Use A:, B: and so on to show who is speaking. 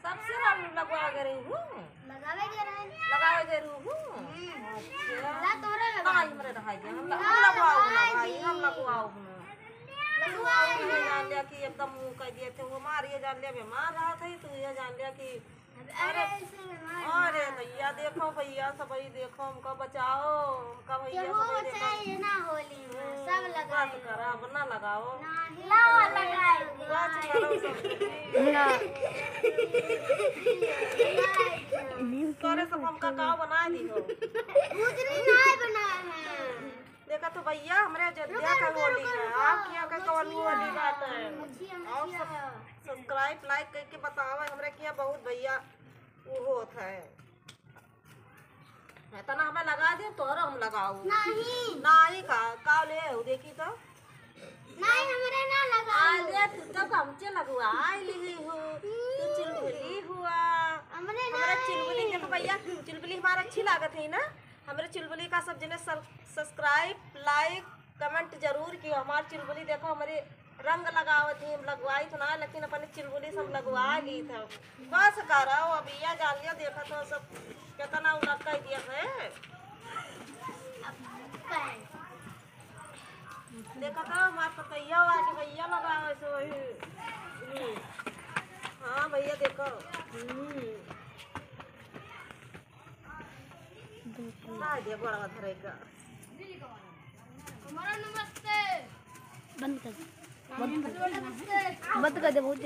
A: सबसे रंग लगवा के रही हूँ, लगावे दे रही हूँ। अच्छा नहीं मेरे ढाई दे हम लगवाओ ना भाई, हम लगवाओ ना जान लिया कि एकदम मुँह कह दिए थे वो मार, ये जान लिया बीमार रहा था तू, ये जान लिया कि अरे भैया देखो, भैया सब देखो हमको बचाओ, हमका भैया बस करा अब ना लगाओ तोरे सब हमका काव बना दी हो देखा तो भैया हमरे अयोध्या का होली है, आप क्या का कौन होली बात है। और सब्सक्राइब लाइक करके बताओ हमरे क्या बहुत भैया वो होता है तना हमें लगा दे तोहरा हम लगाओ नहीं का ले देखी तो
B: नहीं हमरे ना लगा
A: ले तू तो हमसे लगवा ली हो तू चुलबुली हुआ हमारा चुलबुली देखो भैया, चुलबुली हमारा अच्छी लागत है ना, हमारे चुलबुली का सब जने सब्सक्राइब लाइक कमेंट जरूर कियो। हमारी चुलबुली देखो हमारे रंग लगावत थी, लगवाई तो ना लेकिन अपनी चुलबुली सब लगवा ली था बस करो अब यह जान लिया देखा तो सब कितना उलट कर दिया है देखा तो हमारे पतैया वाली भैया लगाओ सो हाँ भैया देखो दिया बड़ा धरेगा
B: हमारा नमस्ते
C: बंद कर दे बहुत